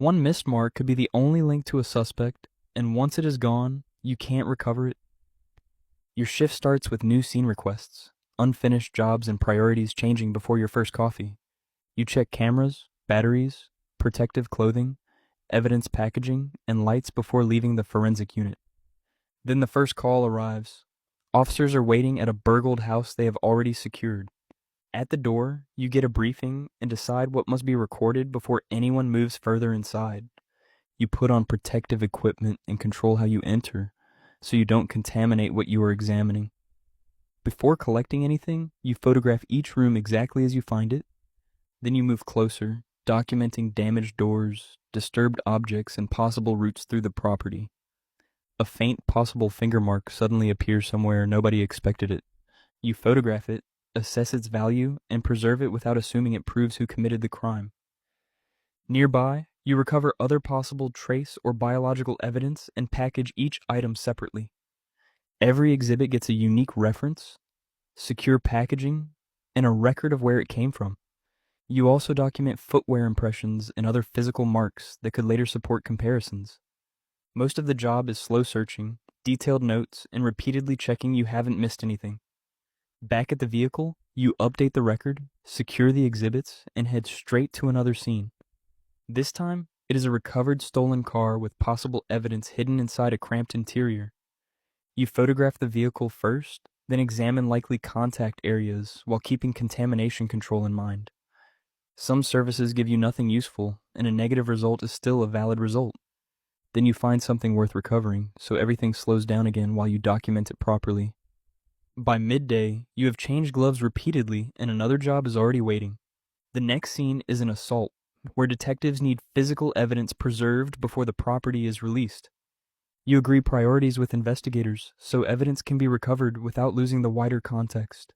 One missed mark could be the only link to a suspect, and once it is gone, you can't recover it. Your shift starts with new scene requests, unfinished jobs and priorities changing before your first coffee. You check cameras, batteries, protective clothing, evidence packaging, and lights before leaving the forensic unit. Then the first call arrives. Officers are waiting at a burgled house they have already secured. At the door, you get a briefing and decide what must be recorded before anyone moves further inside. You put on protective equipment and control how you enter, so you don't contaminate what you are examining. Before collecting anything, you photograph each room exactly as you find it. Then you move closer, documenting damaged doors, disturbed objects, and possible routes through the property. A faint possible finger mark suddenly appears somewhere nobody expected it. You photograph it, assess its value, and preserve it without assuming it proves who committed the crime. Nearby, you recover other possible trace or biological evidence and package each item separately. Every exhibit gets a unique reference, secure packaging, and a record of where it came from. You also document footwear impressions and other physical marks that could later support comparisons. Most of the job is slow searching, detailed notes, and repeatedly checking you haven't missed anything. Back at the vehicle, you update the record, secure the exhibits, and head straight to another scene. This time, it is a recovered stolen car with possible evidence hidden inside a cramped interior. You photograph the vehicle first, then examine likely contact areas while keeping contamination control in mind. Some services give you nothing useful, and a negative result is still a valid result. Then you find something worth recovering, so everything slows down again while you document it properly. By midday, you have changed gloves repeatedly and another job is already waiting. The next scene is an assault, where detectives need physical evidence preserved before the property is released. You agree priorities with investigators, so evidence can be recovered without losing the wider context.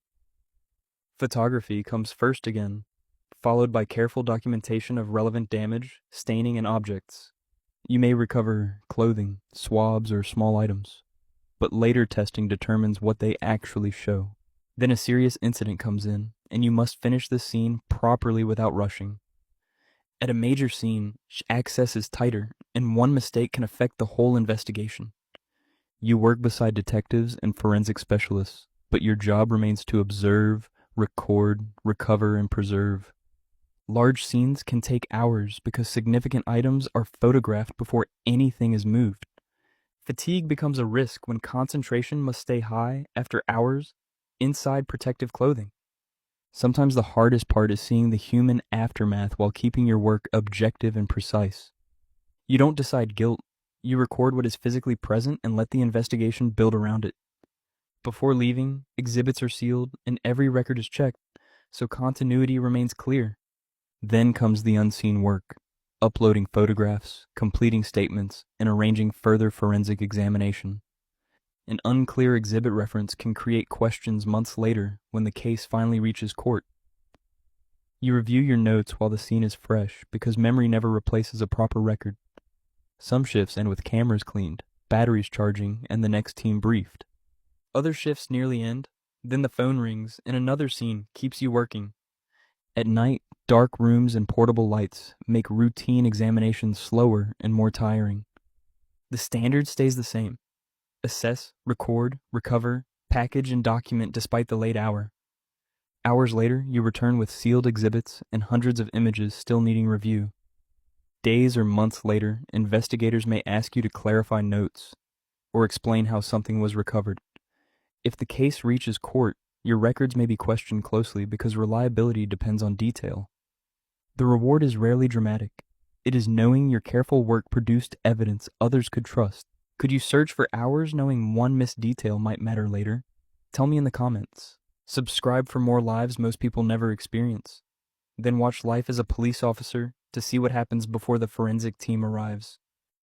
Photography comes first again, followed by careful documentation of relevant damage, staining, and objects. You may recover clothing, swabs, or small items, but later testing determines what they actually show. Then a serious incident comes in, and you must finish the scene properly without rushing. At a major scene, access is tighter, and one mistake can affect the whole investigation. You work beside detectives and forensic specialists, but your job remains to observe, record, recover, and preserve. Large scenes can take hours because significant items are photographed before anything is moved. Fatigue becomes a risk when concentration must stay high after hours inside protective clothing. Sometimes the hardest part is seeing the human aftermath while keeping your work objective and precise. You don't decide guilt, you record what is physically present and let the investigation build around it. Before leaving, exhibits are sealed and every record is checked, so continuity remains clear. Then comes the unseen work, uploading photographs, completing statements, and arranging further forensic examination. An unclear exhibit reference can create questions months later when the case finally reaches court. You review your notes while the scene is fresh because memory never replaces a proper record. Some shifts end with cameras cleaned, batteries charging, and the next team briefed. Other shifts nearly end, then the phone rings and another scene keeps you working. At night, dark rooms and portable lights make routine examinations slower and more tiring. The standard stays the same. Assess, record, recover, package, and document despite the late hour. Hours later, you return with sealed exhibits and hundreds of images still needing review. Days or months later, investigators may ask you to clarify notes or explain how something was recovered. If the case reaches court, your records may be questioned closely because reliability depends on detail. The reward is rarely dramatic. It is knowing your careful work produced evidence others could trust. Could you search for hours knowing one missed detail might matter later? Tell me in the comments. Subscribe for more lives most people never experience. Then watch Life as a Police Officer to see what happens before the forensic team arrives.